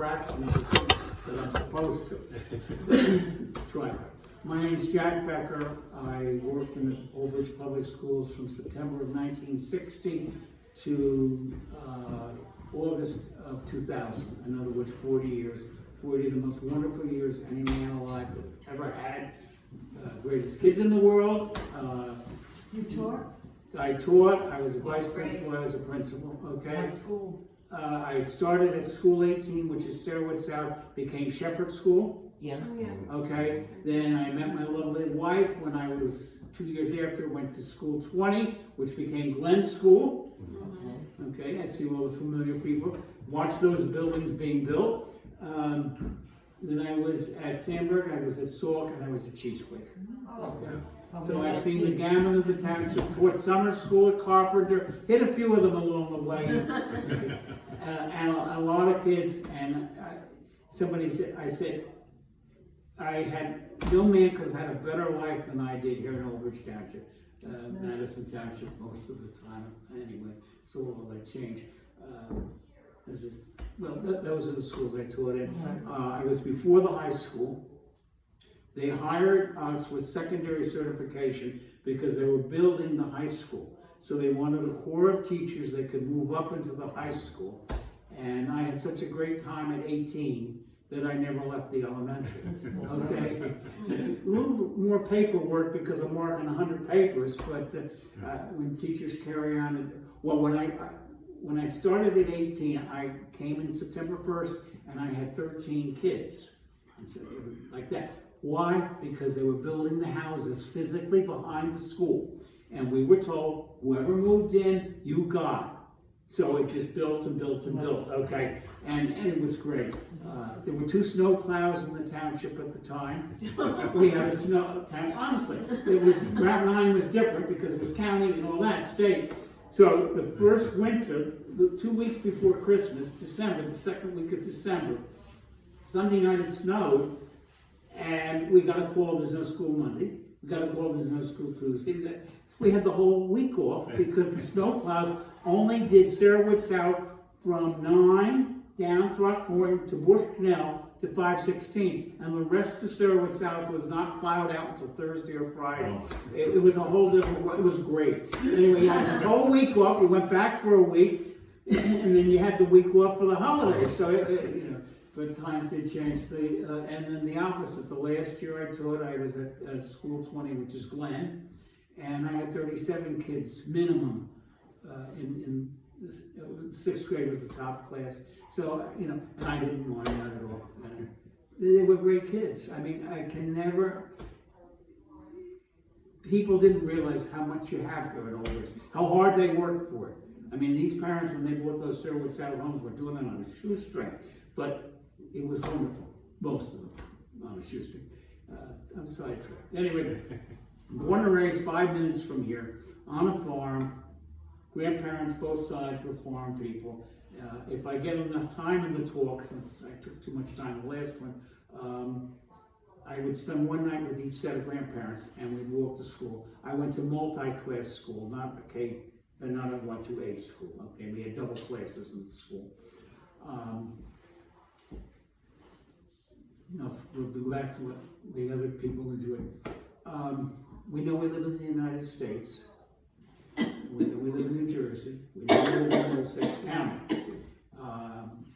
fraction of the things that I'm supposed to. Try. My name's Jack Becker. I worked in the Old Bridge Public Schools from September of 1960 to August of 2000. In other words, 40 years. 40 of the most wonderful years any man alive ever had. Greatest kids in the world. You taught? I taught. I was a vice principal. I was a principal. Okay. What schools? I started at School 18, which is Sarahwood South, became Shepherd School. Yeah. Oh, yeah. Okay. Then I met my lovely wife when I was 2 years after, went to School 20, which became Glen School. Okay. I see all the familiar people. Watched those buildings being built. Then I was at Sandburg, I was at Sauk, and I was at Cheesequake. Okay. So I've seen the gamut of the township. Taught summer school at Carpenter, hit a few of them along the way, and a lot of kids. And somebody said, I had no man could have had a better life than I did here in Old Bridge Township, Madison Township most of the time. Anyway, so all that changed. Those are the schools I taught in. I was before the high school. They hired us with secondary certification because they were building the high school. So they wanted a corps of teachers that could move up into the high school. And I had such a great time at 18 that I never left the elementary. Okay, a little more paperwork because I'm marking 100 papers, but when teachers carry on, when I started at 18, I came in September 1st, and I had 13 kids. And so it was like that. Why? Because they were building the houses physically behind the school. And we were told, whoever moved in, you got. So it just built and built and built, okay? And it was great. There were 2 snow plows in the township at the time. We had a snow town, honestly. Route 9 was different because it was county and all that, state. So the first winter, 2 weeks before Christmas, December, the second week of December, Sunday night it snowed, and we got a call, there's no school Monday. We got a call, there's no school Tuesday. We had the whole week off because the snowplows only did Sarahwood South from 9 down Throckmorton to Bush Canal to 516, and the rest of Sarahwood South was not plowed out until Thursday or Friday. It was a whole different, it was great. Anyway, you had this whole week off, you went back for a week, and then you had the week off for the holidays, so but times did change. And then the opposite, the last year I taught, I was at School 20, which is Glen, and I had 37 kids minimum in this, 6th grade was the top class. So, and I didn't mind that at all. They were great kids. I mean, I can never, people didn't realize how much you have here at Old Bridge, how hard they worked for it. I mean, these parents, when they bought those Sarahwood South homes, were doing it on a shoestring, but it was wonderful, most of them on a shoestring. I'm sidetracked. Anyway, born and raised 5 minutes from here, on a farm. Grandparents, both sides were farm people. If I get enough time in the talk, since I took too much time in the last one, I would spend one night with each set of grandparents, and we'd walk to school. I went to multi-class school, not a 1 through 8 school. Okay, we had double classes in the school. We'll go back to what the other people enjoyed. We know we live in the United States. We know we live in New Jersey. We know we live in Middlesex County.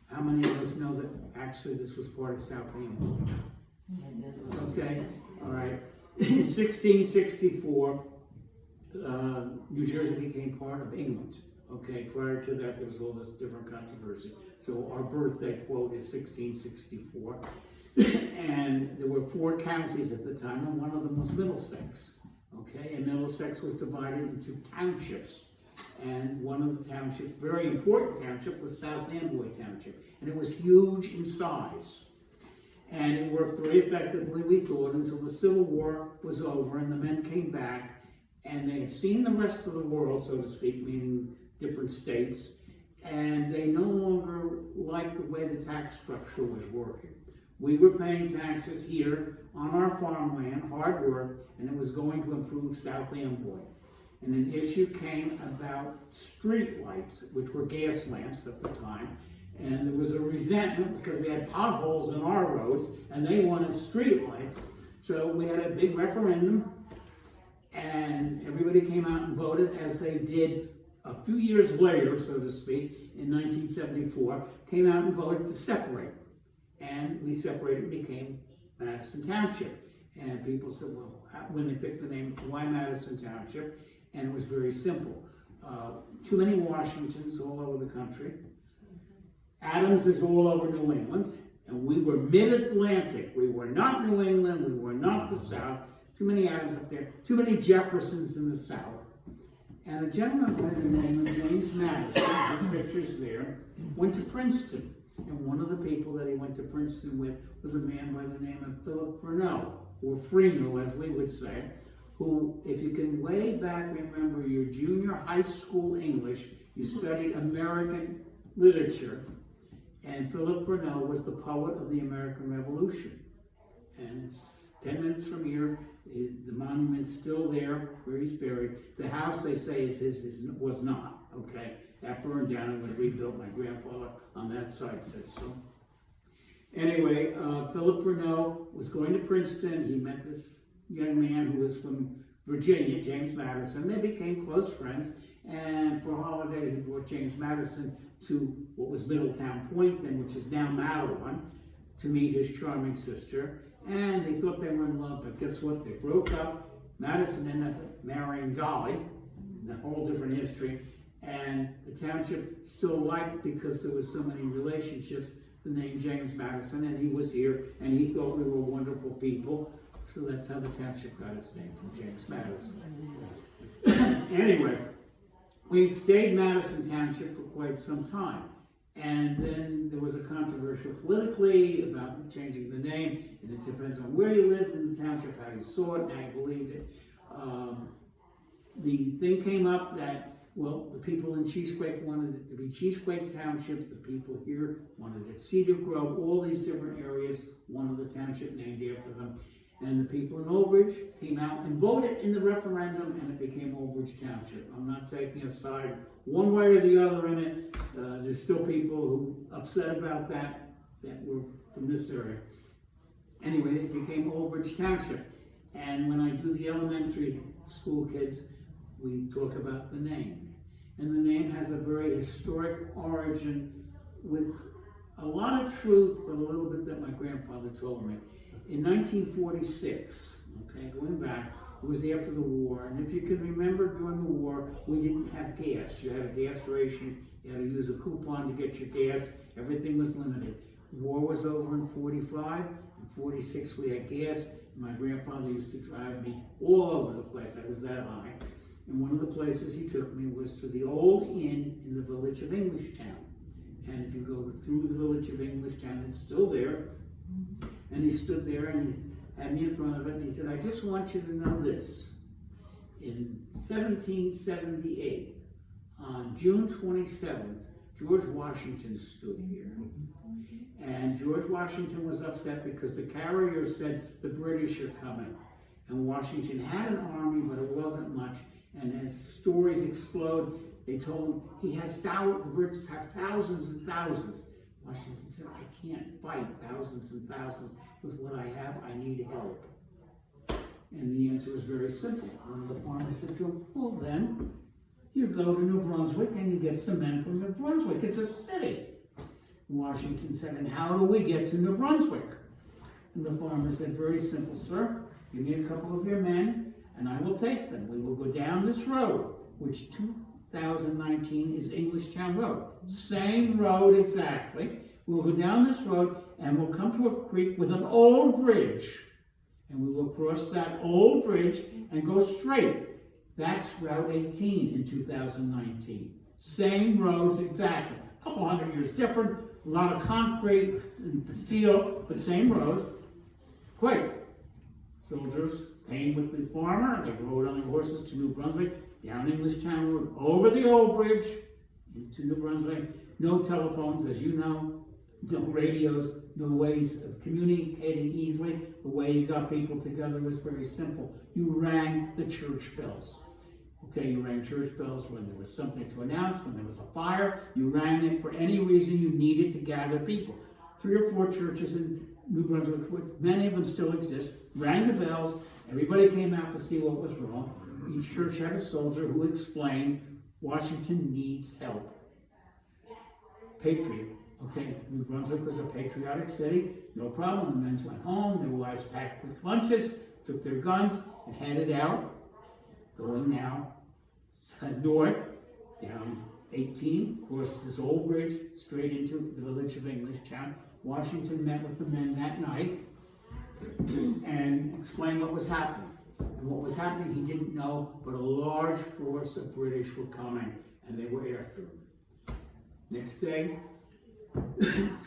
How many of us know that actually this was part of Southampton? Okay, all right. In 1664, New Jersey became part of England. Okay, prior to that, there was all this different controversy. So our birthday quote is 1664. And there were 4 counties at the time, and one of them was Middlesex. Okay, and Middlesex was divided into townships. And one of the townships, very important township, was South Amboy Township. And it was huge in size. And it worked very effectively, we thought, until the Civil War was over and the men came back and they had seen the rest of the world, so to speak, meaning different states, and they no longer liked the way the tax structure was working. We were paying taxes here on our farmland, hard work, and it was going to improve South Amboy. And an issue came about street lights, which were gas lamps at the time, And there was a resentment because we had potholes in our roads and they wanted streetlights. So we had a big referendum and everybody came out and voted, as they did a few years later, so to speak, in 1974, came out and voted to separate. And we separated and became Madison Township. And people said, well, when they picked the name, why Madison Township? And it was very simple. Too many Washingtons all over the country. Adams is all over New England. And we were mid-Atlantic. We were not New England. We were not the South. Too many Adams up there. Too many Jeffersons in the South. And a gentleman by the name of James Madison, his picture's there, went to Princeton. And one of the people that he went to Princeton with was a man by the name of Philip Freneau, or Freneau, as we would say, who, if you can way back remember your junior high school English, you studied American literature, and Philip Freneau was the poet of the American Revolution. And it's 10 minutes from here. The monument's still there where he's buried. The house, they say, was not, okay? That burned down and was rebuilt. My grandfather on that side said so. Anyway, Philip Freneau was going to Princeton. He met this young man who was from Virginia, James Madison. They became close friends. And for a holiday, he brought James Madison to what was Middletown Point then, which is now Matawan, to meet his charming sister. And they thought they were in love, but guess what? They broke up. Madison ended up marrying Dolly, a whole different history. And the township still liked, because there was so many relationships, the name James Madison, and he was here, and he thought we were wonderful people. So that's how the township got its name, from James Madison. Anyway, we stayed Madison Township for quite some time. And then there was a controversial politically about changing the name, and it depends on where you lived in the township, how you saw it, and how you believed it. The thing came up that, well, the people in Cheesequake wanted it to be Cheesequake Township, the people here wanted it Cedar Grove, all these different areas wanted the township named after them. And the people in Old Bridge came out and voted in the referendum, and it became Old Bridge Township. I'm not taking a side one way or the other in it. There's still people who are upset about that were from this area. Anyway, it became Old Bridge Township. And when I do the elementary school kids, we talk about the name. And the name has a very historic origin with a lot of truth, but a little bit that my grandfather told me. In 1946, okay, going back, it was after the war, and if you can remember during the war, we didn't have gas. You had a gas ration, you had to use a coupon to get your gas, everything was limited. The war was over in 45, in 46 we had gas, and my grandfather used to drive me all over the place. I was that high. And one of the places he took me was to the old inn in the village of Englishtown. And if you go through the village of Englishtown, it's still there. And he stood there and he had me in front of it, and he said, I just want you to know this. In 1778, on June 27th, George Washington stood here. And George Washington was upset because the carrier said the British are coming. And Washington had an army, but it wasn't much. And as stories explode, they told him he has the British have thousands and thousands. Washington said, I can't fight thousands and thousands with what I have. I need help. And the answer was very simple. One of the farmers said to him, well then, you go to New Brunswick and you get some men from New Brunswick. It's a city. Washington said, and how do we get to New Brunswick? And the farmer said, very simple, sir. Give me a couple of your men and I will take them. We will go down this road, which 2019 is Englishtown Road. Same road exactly. We'll go down this road and we'll come to a creek with an old bridge. And we will cross that old bridge and go straight. That's Route 18 in 2019. Same roads exactly. A couple hundred years different, a lot of concrete and steel, but same roads. Quick. Soldiers came with the farmer, they rode on their horses to New Brunswick, down Englishtown Road, over the old bridge, into New Brunswick. No telephones, as you know, no radios, no ways of communicating easily. The way you got people together was very simple. You rang the church bells. Okay, you rang church bells when there was something to announce, when there was a fire. You rang it for any reason you needed to gather people. 3 or 4 churches in New Brunswick, many of them still exist, rang the bells. Everybody came out to see what was wrong. Each church had a soldier who explained Washington needs help. Patriot. Okay, New Brunswick was a patriotic city. No problem. The men went home. Their wives packed with lunches, took their guns, and headed out. Going now north, down 18, of course, this old bridge straight into the village of Englishtown. Washington met with the men that night and explained what was happening. And what was happening, he didn't know, but a large force of British were coming, and they were after him. Next day,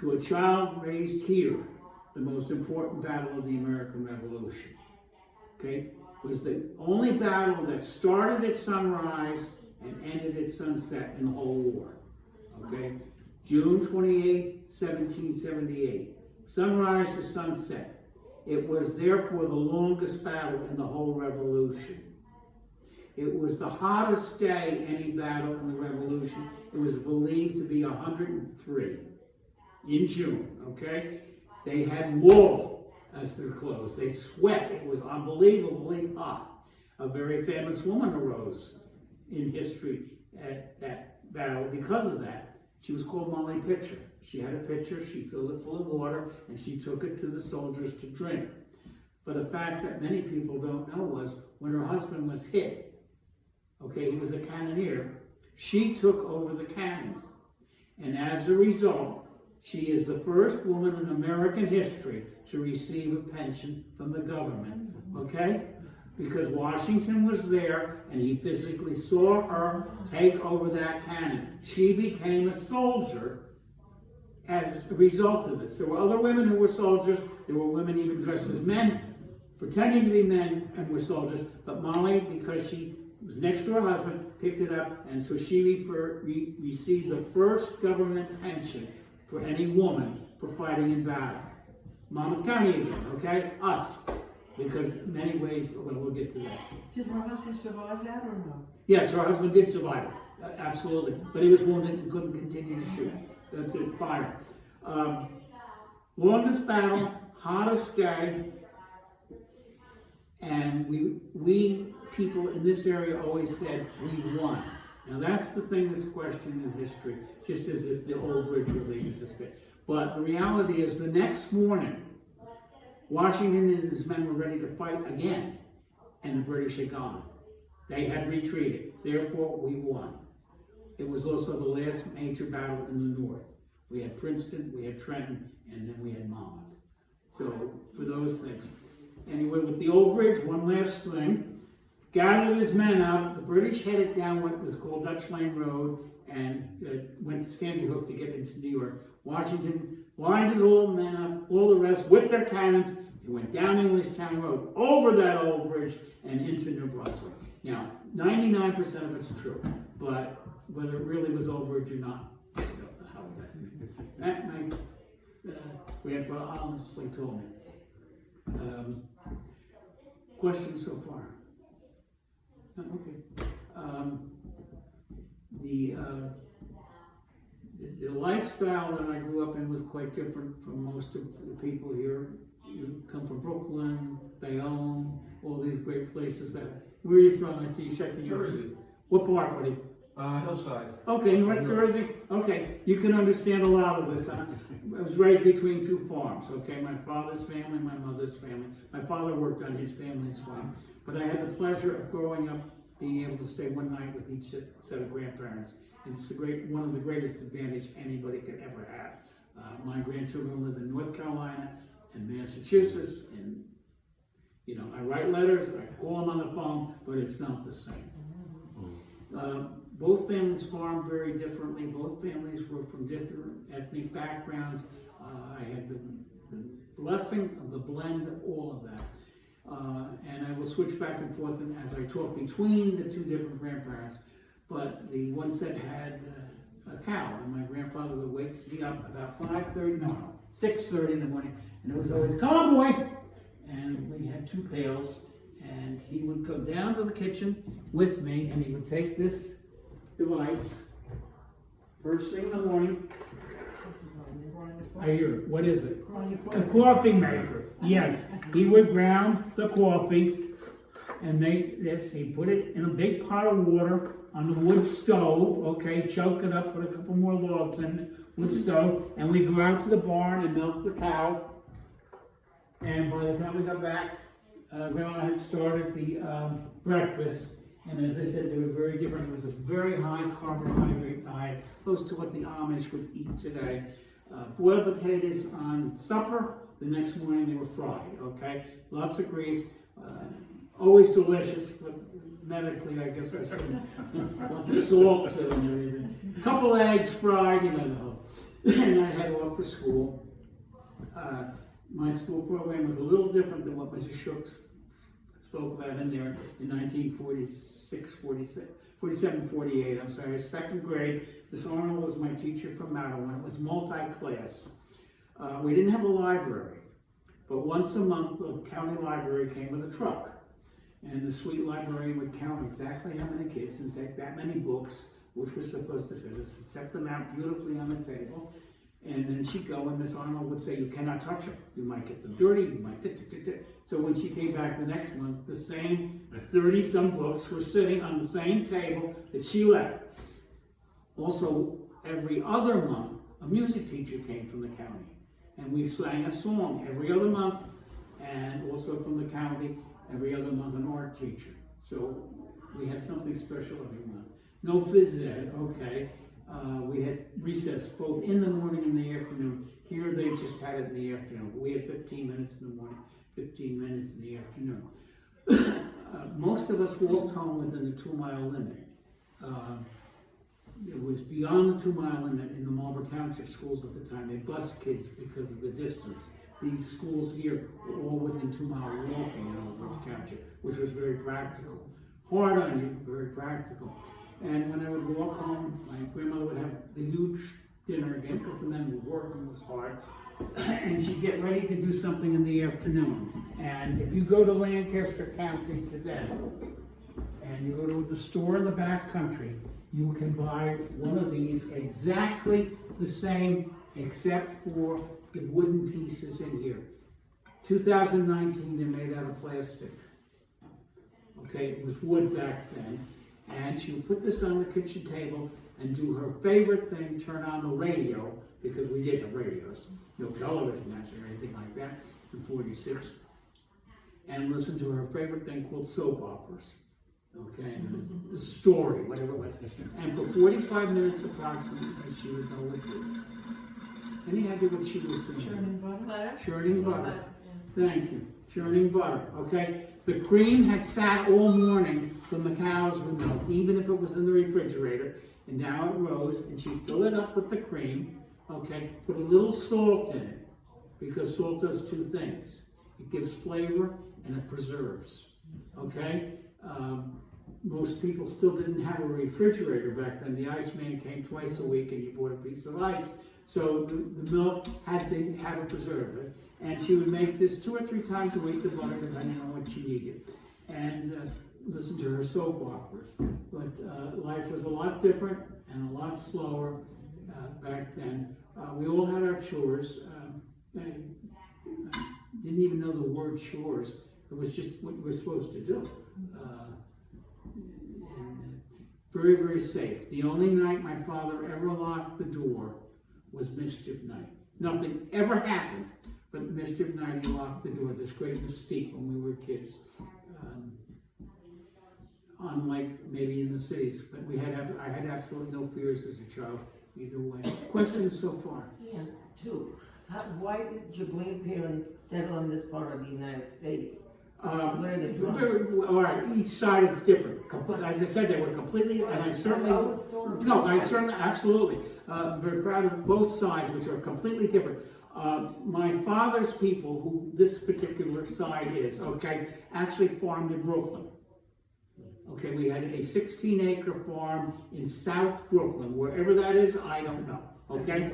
to a child raised here, the most important battle of the American Revolution, okay, was the only battle that started at sunrise and ended at sunset in the whole war, okay? June 28, 1778, sunrise to sunset. It was therefore the longest battle in the whole Revolution. It was the hottest day any battle in the Revolution. It was believed to be 103 in June, okay? They had wool as their clothes. They sweat. It was unbelievably hot. A very famous woman arose in history at that battle because of that. She was called Molly Pitcher. She had a pitcher, she filled it full of water, and she took it to the soldiers to drink. But a fact that many people don't know was when her husband was hit, okay, he was a cannoneer, she took over the cannon. And as a result, she is the first woman in American history to receive a pension from the government, okay? Because Washington was there and he physically saw her take over that cannon. She became a soldier as a result of this. There were other women who were soldiers. There were women even dressed as men, pretending to be men and were soldiers. But Molly, because she was next to her husband, picked it up, and so she received the first government pension for any woman for fighting in battle. Monmouth County again, okay? Us. Because in many ways, well, we'll get to that. Did her husband survive that or no? Yes, her husband did survive it, absolutely. But he was wounded and couldn't continue to shoot, to fire. Longest battle, hottest day, and we people in this area always said, we won. Now that's the thing that's questioned in history, just as if the old bridge really existed. But the reality is the next morning, Washington and his men were ready to fight again, and the British had gone. They had retreated. Therefore, we won. It was also the last major battle in the north. We had Princeton, we had Trenton, and then we had Monmouth. So, for those things. Anyway, with the old bridge, one last thing. Gathered his men up. The British headed down what was called Dutch Lane Road and went to Sandy Hook to get into New York. Washington lined all the men up, all the rest, with their cannons. They went down Englishtown Road, over that old bridge, and into New Brunswick. Now, 99% of it's true, but whether it really was old bridge or not, I don't know how that. My grandfather honestly told me. Questions so far? Okay. The lifestyle that I grew up in was quite different from most of the people here. You come from Brooklyn, Bayonne, all these great places. Where are you from? I see you shaking your head. Jersey. What part, buddy? Hillside. Okay, North Jersey. Okay, you can understand a lot of this. I was raised between 2 farms. Okay, my father's family, my mother's family. My father worked on his family's farm, but I had the pleasure of growing up, being able to stay one night with each set of grandparents. It's one of the greatest advantages anybody could ever have. My grandchildren live in North Carolina and Massachusetts, and you know, I write letters, I call them on the phone, but it's not the same. Both families farmed very differently. Both families were from different ethnic backgrounds. I had the blessing of the blend of all of that. And I will switch back and forth as I talk between the 2 different grandparents. But the one set had a cow, and my grandfather would wake me up about 6:30 in the morning, and it was always, come on, boy! And we had 2 pails, And he would go down to the kitchen with me, and he would take this device, first thing in the morning. I hear it. What is it? A coffee maker. Yes. He would ground the coffee and make this. He put it in a big pot of water on the wood stove. Okay, choke it up, put a couple more logs in the wood stove, and we go out to the barn and milk the cow. And by the time we got back, Grandma had started the breakfast. And as I said, they were very different. It was a very high carbohydrate diet, close to what the Amish would eat today. Boiled potatoes on supper. The next morning they were fried, okay? Lots of grease. Always delicious, but medically, I guess I shouldn't want the salt to them and everything. A couple eggs fried, you know. And I head off for school. My school program was a little different than what Mrs. Shook spoke about in there in 1946, 47, 48. I'm sorry, second grade. Miss Arnold was my teacher from Madeline. It was multi-class. We didn't have a library, but once a month the county library came with a truck. And the sweet librarian would count exactly how many kids and take that many books, which was supposed to fit us, and set them out beautifully on the table. And then she'd go, and Miss Arnold would say, you cannot touch them. You might get them dirty, you might So when she came back the next month, the same 30-some books were sitting on the same table that she left. Also, every other month, a music teacher came from the county. And we sang a song every other month, and also from the county, every other month an art teacher. So we had something special every month. No phys ed, okay. We had recess both in the morning and the afternoon. Here they just had it in the afternoon. We had 15 minutes in the morning, 15 minutes in the afternoon. Most of us walked home within the 2-mile limit. It was beyond the 2-mile limit in the Marlboro Township schools at the time. They bused kids because of the distance. These schools here were all within 2-mile walking in Marlboro Township, which was very practical. Hard on you, very practical. And when I would walk home, my grandmother would have the huge dinner again, because the men were working, it was hard. And she'd get ready to do something in the afternoon. And if you go to Lancaster County today, and you go to the store in the back country, you can buy one of these exactly the same, except for the wooden pieces in here. 2019, they're made out of plastic. Okay, it was wood back then. And she would put this on the kitchen table and do her favorite thing, turn on the radio, because we didn't have radios, no television actually or anything like that in 46, and listen to her favorite thing called soap operas. Okay, the story, whatever it was. And for 45 minutes approximately, she would go with this. Any idea what she was doing? Churning butter? Churning butter. Thank you. Churning butter. Okay. The cream had sat all morning from the cows with milk, even if it was in the refrigerator. And now it rose, and she'd fill it up with the cream. Okay. Put a little salt in it, because salt does two things. It gives flavor and it preserves. Okay. Most people still didn't have a refrigerator back then. The iceman came twice a week and you bought a piece of ice. So the milk had to have a preservative. And she would make this 2 or 3 times a week, the butter, depending on what she needed. And listen to her soap operas. But life was a lot different and a lot slower back then. We all had our chores. I didn't even know the word chores. It was just what we were supposed to do. And very, very safe. The only night my father ever locked the door was mischief night. Nothing ever happened, but mischief night he locked the door. This great mystique when we were kids. Unlike maybe in the cities, but I had absolutely no fears as a child either way. Questions so far? Yeah, two. Why did your grandparents settle in this part of the United States? Where are they from? All right, each side is different. As I said, they were completely, and I certainly, absolutely. Very proud of both sides, which are completely different. My father's people, who this particular side is, okay, actually farmed in Brooklyn. Okay, we had a 16-acre farm in South Brooklyn. Wherever that is, I don't know. Okay?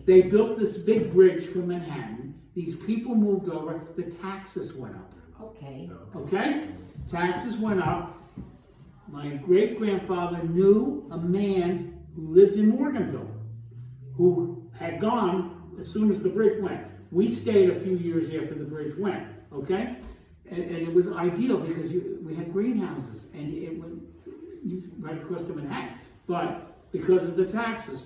They built this big bridge from Manhattan. These people moved over. The taxes went up. Okay. Okay? Taxes went up. My great-grandfather knew a man who lived in Morganville, who had gone as soon as the bridge went. We stayed a few years after the bridge went, okay? And it was ideal because we had greenhouses and it went right across to Manhattan, but because of the taxes.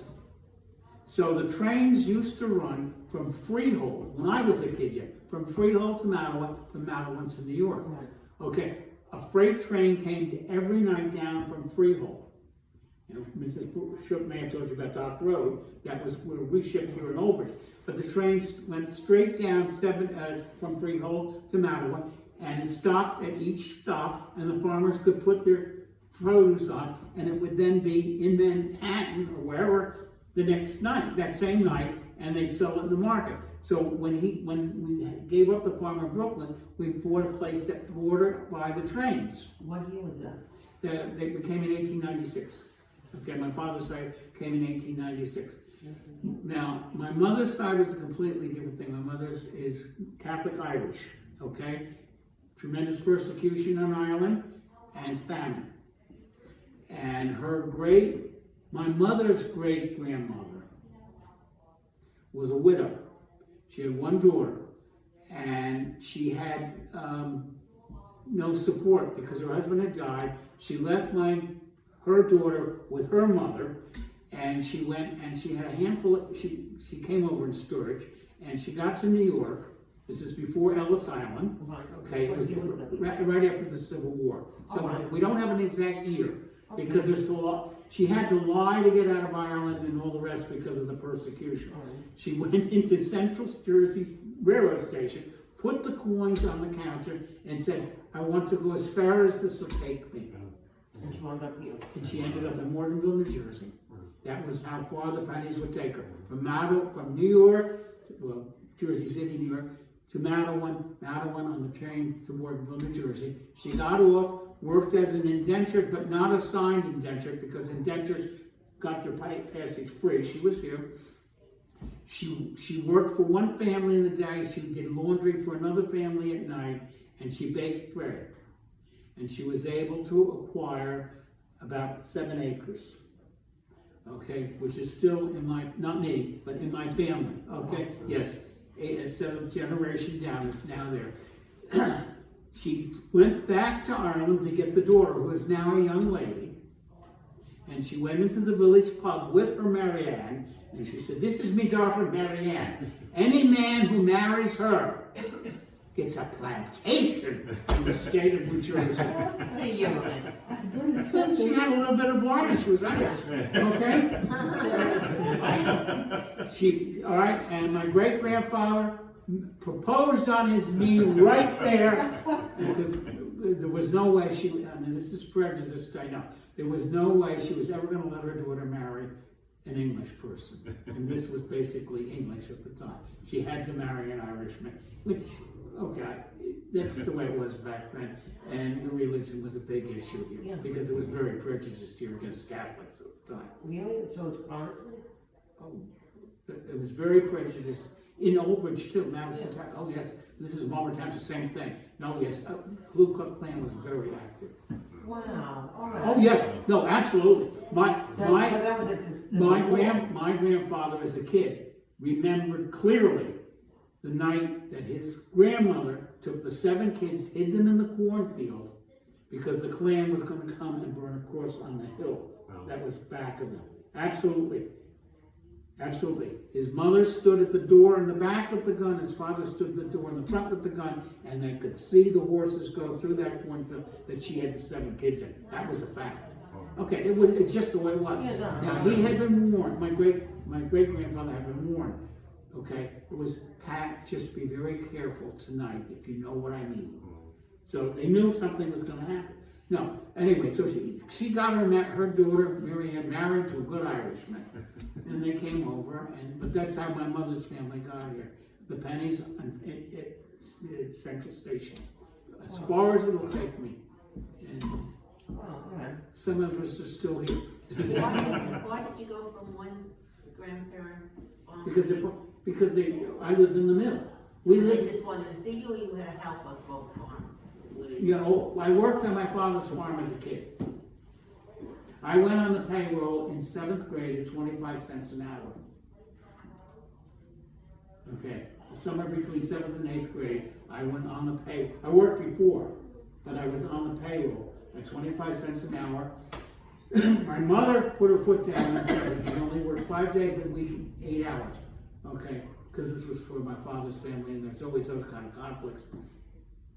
So the trains used to run from Freehold, when I was a kid yet, from Freehold to Mattawa, from Mattawa to New York. Okay, a freight train came every night down from Freehold. You know, Mrs. Shook may have told you about Dock Road. That was where we shipped here in Old Bridge. But the trains went straight down from Freehold to Mattawa, and it stopped at each stop, and the farmers could put their produce on, and it would then be in Manhattan or wherever the next night, that same night, and they'd sell it in the market. So when we gave up the farm in Brooklyn, we bought a place that bordered by the trains. What year was that? They came in 1896. Okay, my father's side came in 1896. Now, my mother's side was a completely different thing. My mother's is Catholic Irish, okay? Tremendous persecution on Ireland and famine. And my mother's great-grandmother was a widow. She had one daughter, and she had no support because her husband had died. She left her daughter with her mother, and she went and she had a handful she came over in storage, and she got to New York. This is before Ellis Island. Okay, it was right after the Civil War. So we don't have an exact year because there's a lot. She had to lie to get out of Ireland and all the rest because of the persecution. She went into Central Jersey's railroad station, put the coins on the counter, and said, "I want to go as far as this will take me." And she wound up here. And she ended up in Morganville, New Jersey. That was how far the pennies would take her. From New York, Jersey City, New York, to Mattawa on the train to Morganville, New Jersey. She got off, worked as an indentured, but not a signed indentured, because indentures got their passage free. She was here. She worked for one family in the day, she did laundry for another family at night, and she baked bread. And she was able to acquire about 7 acres, okay, which is still not me, but in my family, okay? Yes, a seventh generation down, it's now there. She went back to Ireland to get the daughter, who is now a young lady, and she went into the village pub with her Marianne, and she said, "This is me daughter Marianne. Any man who marries her gets a plantation in the state of New Jersey." She had a little bit of Warne, she was Irish, okay? All right, and my great-grandfather proposed on his knee right there. There was no way this is prejudiced, I know. There was no way she was ever going to let her daughter marry an English person. And this was basically English at the time. She had to marry an Irishman, which, okay, that's the way it was back then. And the religion was a big issue here, because it was very prejudiced here against Catholics at the time. Really? So it's Protestant? Oh, it was very prejudiced. In Old Bridge too. Now it's oh yes, this is Marlborough Township, same thing. No, yes, Ku Klux Klan was very active. Wow. All right. Oh yes, no, absolutely. My grandfather as a kid remembered clearly the night that his grandmother took the 7 kids, hid them in the cornfield, because the Klan was going to come and burn a cross on the hill that was back of them. Absolutely. Absolutely. His mother stood at the door in the back with the gun. His father stood at the door in the front with the gun, and they could see the horses go through that cornfield that she had the 7 kids in. That was a fact. Okay, it's just the way it was. Now he had been warned. My great grandfather had been warned. Okay, it was, "Pat, just be very careful tonight, if you know what I mean." So they knew something was going to happen. No, anyway, so she got her daughter Marianne married to a good Irishman, and they came over. But that's how my mother's family got here. The pennies at Central Station, as far as it'll take me. And some of us are still here. Why did you go from one grandparent farm? Because I lived in the middle. They just wanted to see you, or you had help on both farms? You know, I worked on my father's farm as a kid. I went on the payroll in 7th grade at 25 cents an hour. Okay, somewhere between 7th and 8th grade, I went on the pay. I worked before, but I was on the payroll at 25 cents an hour. My mother put her foot down and said we only work 5 days a week, 8 hours. Okay, because this was for my father's family, and there's always those kind of conflicts.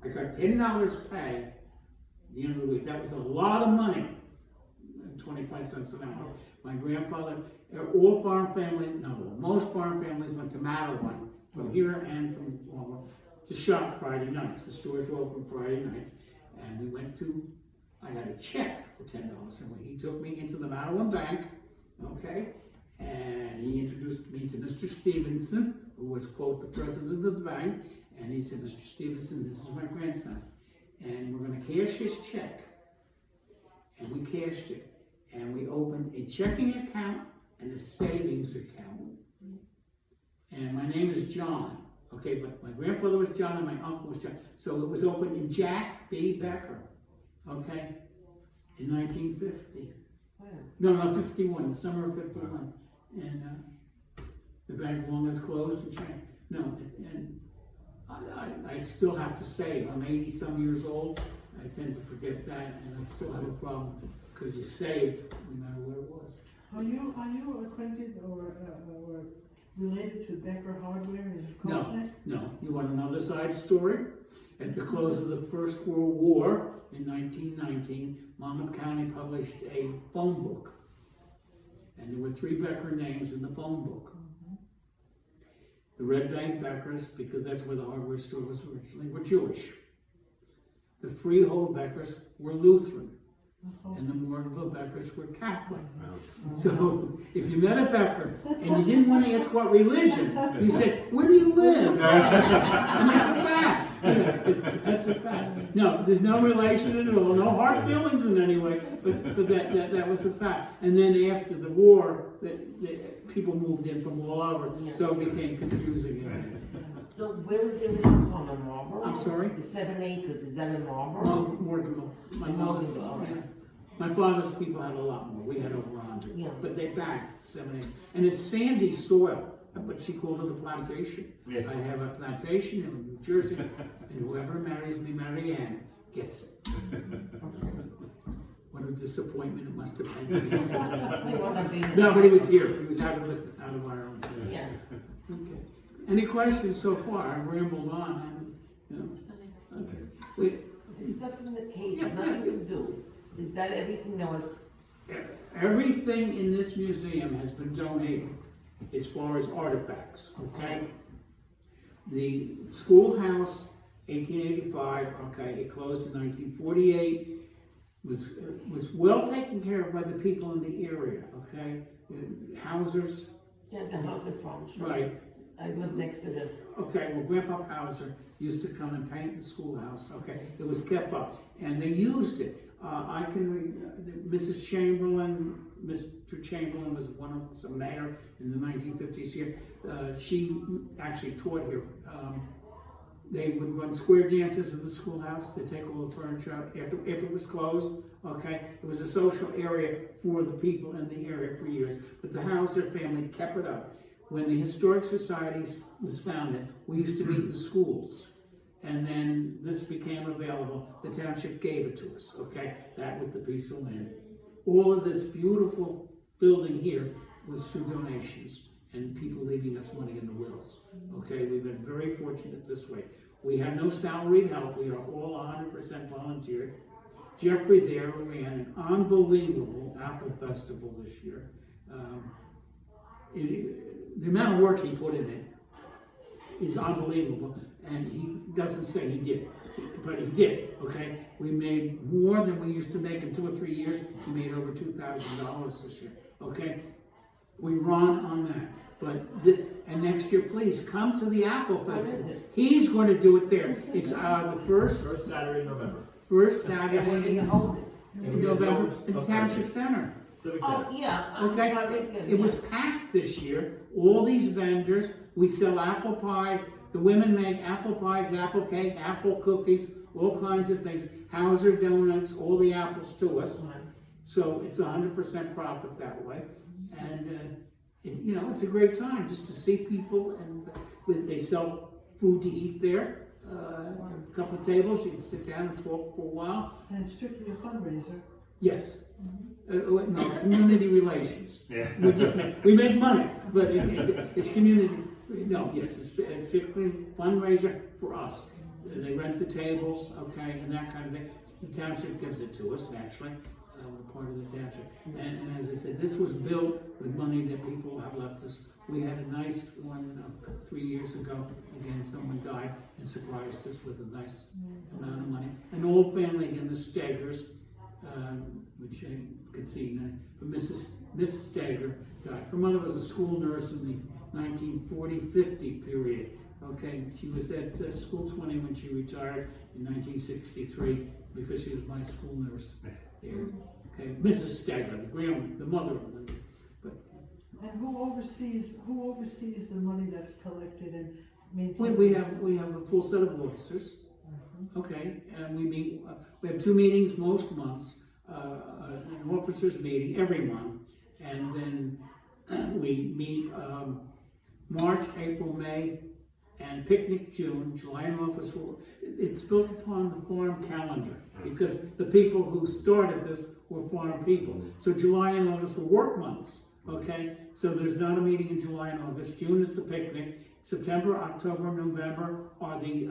I got $10 pay at the end of the week. That was a lot of money. 25 cents an hour. My grandfather, all farm family, no, most farm families went to Madeline from here and from Warne to shop Friday nights. The stores were open Friday nights, and we went to. I got a check for $10, and he took me into the Madeline Bank, okay, and he introduced me to Mr. Stevenson, who was, quote, the president of the bank, and he said, Mr. Stevenson, this is my grandson, and we're going to cash his check. And we cashed it, and we opened a checking account and a savings account. And my name is John, okay, but my grandfather was John and my uncle was John. So it was opened in Jack B. Becker, okay, in 1950. No, 51, the summer of 51. And the bank long as closed and changed. No, and I still have to say, I'm 80-some years old. I tend to forget that, and I still have a problem because you saved no matter what it was. Are you acquainted or related to Becker Hardware in Cosnet? No. You want another side story? At the close of the First World War in 1919, Monmouth County published a phone book, and there were 3 Becker names in the phone book. The Red Bank Beckers, because that's where the hardware store was originally, were Jewish. The Freehold Beckers were Lutheran, and the Morganville Beckers were Catholic. So if you met a Becker and you didn't want to ask what religion, you said, "Where do you live?" And that's a fact. That's a fact. No, there's no relation at all, no hard feelings in any way, but that was a fact. And then after the war, people moved in from all over, so it became confusing. So where was the original farm, in Marlboro? I'm sorry? The 7 acres, is that in Marlboro? No, Morganville. Morganville, all right. My father's people had a lot more. We had over 100. Yeah. But they backed 7 acres. And it's sandy soil, but she called it a plantation. Yeah. I have a plantation in New Jersey, and whoever marries me, Mary Ann, gets it. What a disappointment it must have been. They want to be. No, but he was here. He was out of Ireland. Yeah. Okay. Any questions so far? I've rambled on. It's funny. Okay. The stuff in the case has nothing to do. Is that everything that was? Everything in this museum has been donated as far as artifacts, okay? The schoolhouse, 1885, okay, it closed in 1948, was well taken care of by the people in the area, okay? Housers. Yeah, the Hauser farm, sure. Right. I live next to them. Okay, well, Grandpa Hauser used to come and paint the schoolhouse, okay? It was kept up, and they used it. I can read, Mrs. Chamberlain, Mr. Chamberlain was a mayor in the 1950s here. She actually taught here. They would run square dances in the schoolhouse to take all the furniture out if it was closed, okay? It was a social area for the people in the area for years, but the Hauser family kept it up. When the Historic Society was founded, we used to meet in the schools. And then this became available. The township gave it to us, okay? That with the piece of land. All of this beautiful building here was through donations and people leaving us money in the wills, okay? We've been very fortunate this way. We have no salaried help. We are all 100% volunteer. Jeffrey there ran an unbelievable apple festival this year. The amount of work he put in it is unbelievable, and he doesn't say he did, but he did, okay? We made more than we used to make in 2 or 3 years. We made over $2,000 this year, okay? We run on that, but, and next year, please, come to the Apple Festival. When is it? He's going to do it there. It's the first Saturday in November. First And Saturday when do you hold it? in November in the Township Center. Civic Oh, Center. yeah. Okay, it was packed this year. All these vendors, we sell apple pie, The women make apple pies, apple cake, apple cookies, all kinds of things. Hauser Donuts, all the apples to us. So it's 100% profit that way. And, you know, it's a great time just to see people, and they sell food to eat there. A couple of tables, you can sit down and talk for a while. And it's strictly a fundraiser. Yes. No, community relations. Yeah. We make money, but it's community. No, yes, it's strictly fundraiser for us. They rent the tables, okay, and that kind of thing. The township gives it to us, naturally. We're part of the township. And as I said, this was built with money that people have left us. We had a nice one 3 years ago. Again, someone died and surprised us with a nice amount of money. An old family, again, the Staggers, which I could see, but Miss Stagger died. Her mother was a school nurse in the 1940-50 period. Okay, she was at school 20 when she retired in 1963 because she was my school nurse there. Okay, Mrs. Stagger, the mother of them. And who oversees the money that's collected and maintained? We have a full set of officers. Okay, and we meet. We have 2 meetings most months. An officers meeting every month, and then we meet March, April, May, and picnic June, July and August. It's built upon the farm calendar because the people who started this were farm people. So July and August were work months. Okay, so there's not a meeting in July and August. June is the picnic. September, October, November are the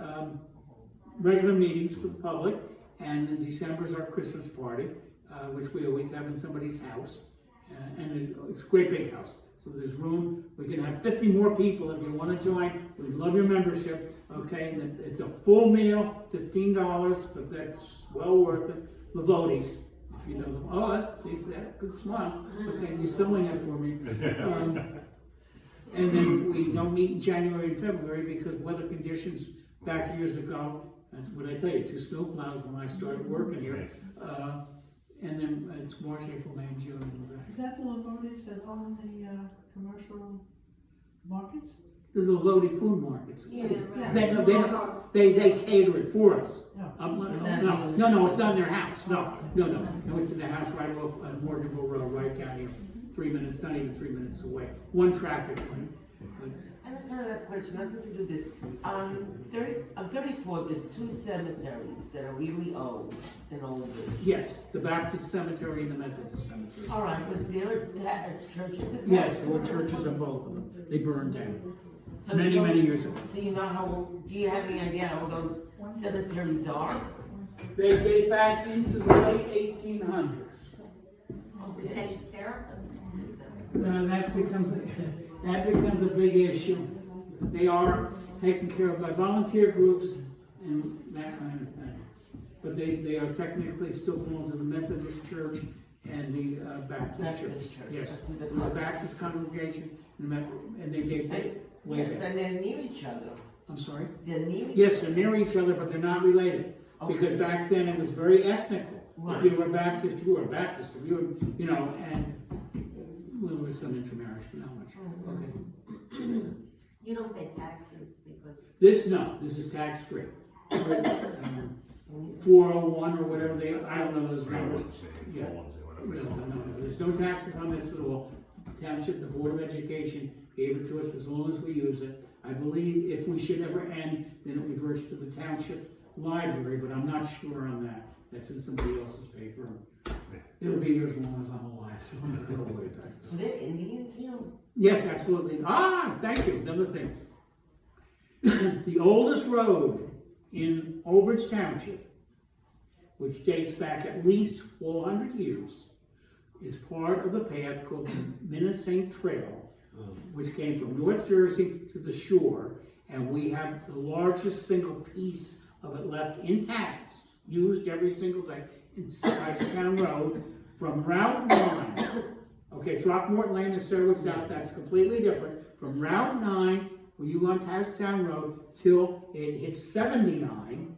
regular meetings for the public, and in December is our Christmas party, which we always have in somebody's house, and it's a great big house. So there's room. We can have 50 more people if you want to join. We love your membership. Okay, and it's a full meal, $15, but that's well worth it. Lavodi's. You know them. Oh, see, that's a good smile. Okay, you're selling it for me. And then we don't meet in January and February because weather conditions back years ago, that's what I tell you, 2 snowplows when I started working here. And then it's March, April, May, and June. Is that the Lavodi's that own the commercial markets? The Lodi food markets. Yeah. They cater it for us. No. No, it's not in their house. No, it's in their house right off Morganville Road, right down here. 3 minutes, not even 3 minutes away. 1 traffic lane. I have another question, nothing to do with this. On 34, there's 2 cemeteries that are really old and older. Yes, the Baptist cemetery and the Methodist cemetery. All right, was there churches at that? Yes, there were churches on both of them. They burned down So many years ago. So you know how, do you have any idea how those cemeteries are? They date back into the late 1800s. Who takes care of them? That becomes a big issue. They are taken care of by volunteer groups and that kind of thing. But they are technically still belong to the Methodist Church and the Baptist Church. Yes, the Baptist congregation and they date way back. And they're near each other. I'm sorry? They're near each Yes, they're near each other, but they're not related. Okay. Because back then it was very ethnical. Right. If you were a Baptist, you were a Baptist. If you were, you know, and well, there was some intermarriage, but not much. Okay. You don't pay taxes because. This is tax free. 401 or whatever I don't know those numbers. Yeah. No, there's no taxes on this at all. The township, the Board of Education gave it to us as long as we use it. I believe if we should ever end, then it reverts to the township library, but I'm not sure on that. That's in somebody else's paper. It'll be here as long as I'm alive, so I'm not going to worry about it. Are there Indians here? Yes, absolutely. Thank you. Another thing. The oldest road in Old Bridge Township, which dates back at least 400 years, is part of the path called the Minnesink Trail, which came from North Jersey to the shore, and we have the largest single piece of it left intact, used every single day. It's Ticetown Road from Route 9. Okay, Throckmorton Lane and Sherwood South, that's completely different. From Route 9, where you go on Ticetown Road, till it hits 79.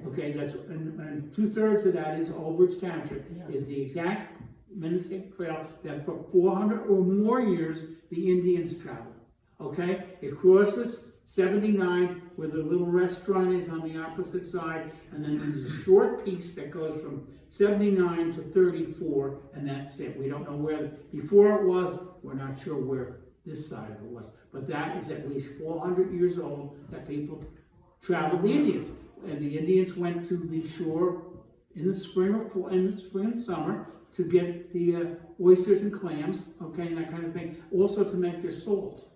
Okay, that's and 2/3 of that is Old Bridge Township. Yeah. Is the exact Minnesink Trail that for 400 or more years the Indians traveled. Okay, it crosses 79, where the little restaurant is on the opposite side, and then there's a short piece that goes from 79 to 34, and that's it. We don't know where, before it was, we're not sure where this side of it was. But that is at least 400 years old that people traveled, the Indians. And the Indians went to the shore in the spring or fall, in the spring and summer to get the oysters and clams, okay, and that kind of thing. Also to make their salt,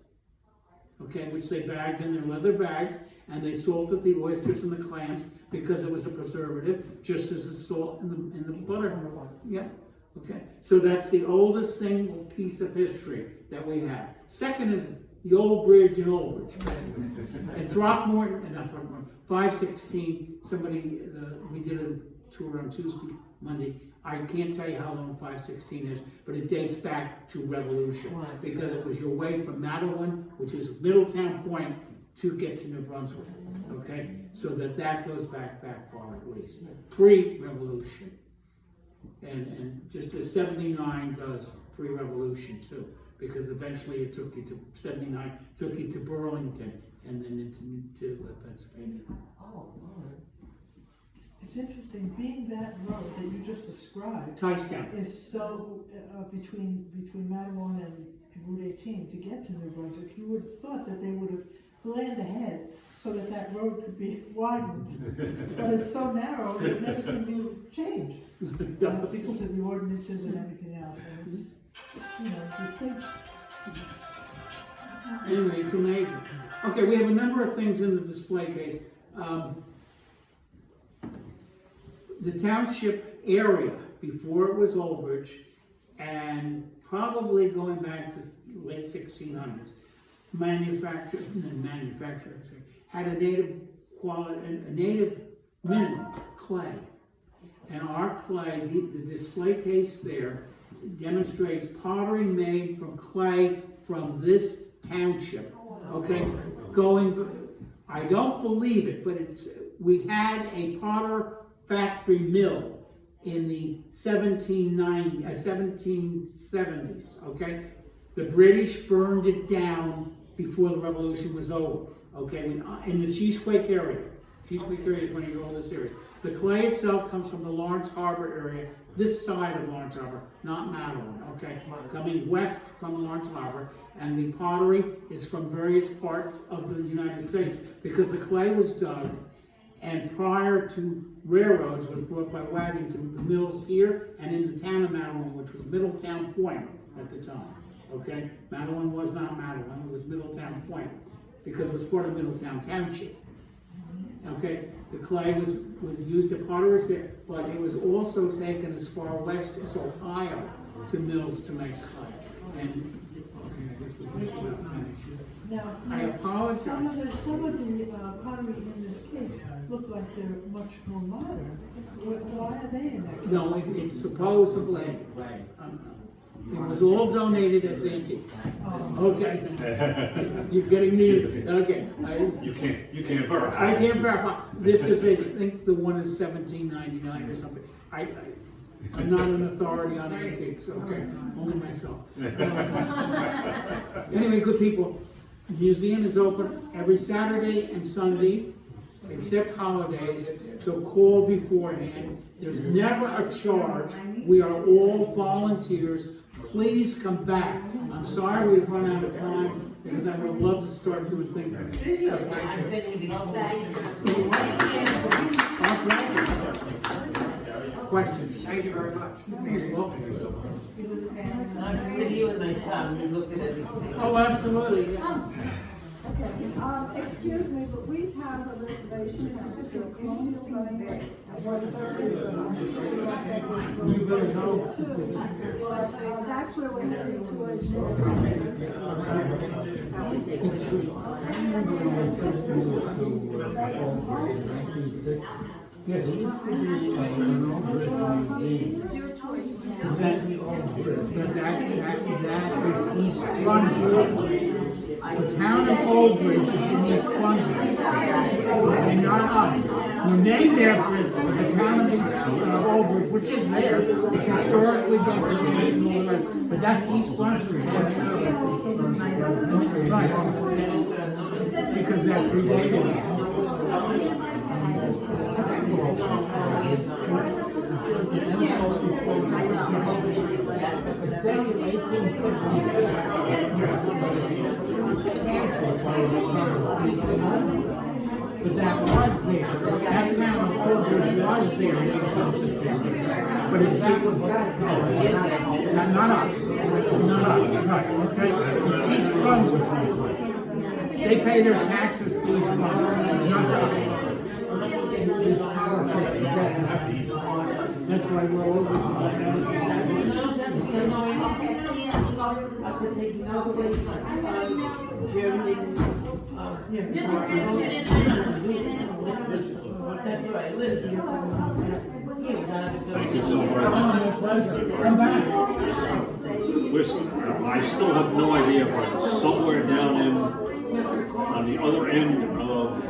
okay, which they bagged in their leather bags, and they salted the oysters and the clams because it was a preservative, just as the salt in the butter. Yeah, okay. So that's the oldest single piece of history that we have. Second is the old bridge in Old Bridge. And Throckmorton, and not Throckmorton, 516, somebody, we did a tour on Tuesday, Monday. I can't tell you how long 516 is, but it dates back to Revolution. Right. Because it was your way from Madeline, which is Middletown Point, to get to New Brunswick. Okay? So that goes back that far at least. Pre-Revolution. And just as 79 does pre-Revolution too. Because eventually it took you to 79, took you to Burlington, and then into Pennsylvania. Oh, It's interesting, being that road that you just described Ticetown. is so, between Matawan and Route 18, to get to New Brunswick, you would have thought that they would have planned ahead so that road could be widened. But it's so narrow that it never can be changed, because of the ordinances and everything else. And it's, you think. Anyway, it's amazing. Okay, we have a number of things in the display case. The township area, before it was Old Bridge, and probably going back to late 1600s, manufacturer had a native mineral, clay. And our clay, the display case there, demonstrates pottery made from clay from this township. Okay, I don't believe it, but we had a potter factory mill in the 1770s, okay? The British burned it down before the Revolution was over, okay? In the Cheesequake area. Cheesequake area is one of your oldest areas. The clay itself comes from the Lawrence Harbor area, this side of Lawrence Harbor, not Madeline, okay? Coming west from Lawrence Harbor, and the pottery is from various parts of the United States because the clay was dug, and prior to railroads was brought by wagon to the mills here and in the town of Madeline, which was Middletown Point at the time, okay? Madeline was not Madeline, it was Middletown Point because it was part of Middletown Township. Okay, the clay was used at potteries there, but it was also taken as far west as Ohio to mills to make clay. And okay, I guess we're just about finished. Now, I apologize. Some of the pottery in this case look like they're much more modern. Why are they in there? No, it's supposedly, it was all donated as antique. Okay. You're getting me, okay. You can't verify. I can't verify. This is, I think the one is 1799 or something. I'm not an authority on antiques, okay? Only myself. Anyway, good people, the museum is open every Saturday and Sunday, except holidays, so call beforehand. There's never a charge. We are all volunteers. Please come back. I'm sorry we've run out of time because I would love to start doing things. I've been in before. Questions? Thank you very much. You're welcome. I was with you and my son, we looked at everything. Oh, absolutely, yeah. Okay, excuse me, but we have a reservation at the Colonial Lane at 1:30. You better go. That's where we're heading towards. Yes. It's your choice. That is East Brunswick. The town of Old Bridge is in East Brunswick. And not us. were named after the town of Old Bridge, which is there. It's historically designated and all the rest, but that's East Brunswick Township. Right. Because that predated us. But that was there, that town of Old Bridge was there, but it's not us, right, okay? It's East Brunswick. They pay their taxes to East Brunswick, not to us. That's why we're over. I could take another way, Germany, that's right, Liz. Thank you so very much. Come back. I still have no idea, but somewhere down on the other end of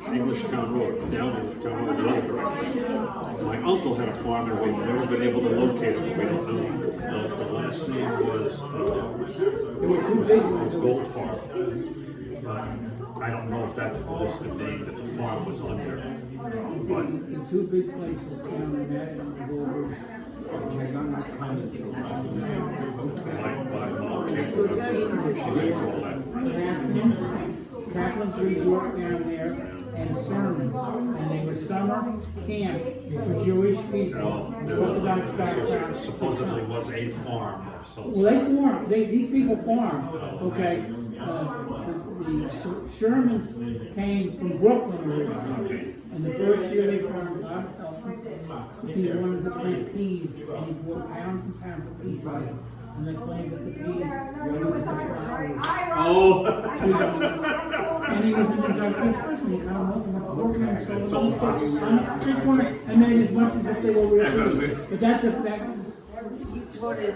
English Town Road, down English Town Road, the other direction. My uncle had a farm and we've never been able to locate him. We don't know. The last name was, Gold Farm. But I don't know if that's the name that the farm was under. But The two big places down in that over. my mom can't remember. She's able left. Kaplan's Resort down there, and sermons, and they were summer camps for Jewish people. Orthodox background. Supposedly was a farm of some Well, they farm, these people farm, okay? The Shermans came from Brooklyn originally, and the first year they farmed alfalfa, he wanted to plant peas, and he bought pounds and pounds of peas on it. And they planted the peas, rose and flowers. Oh! And he was an industrious person, he kind of went from Brooklyn, sold on the street corner, and made as much as if they were real peas. But that's a fact. You taught it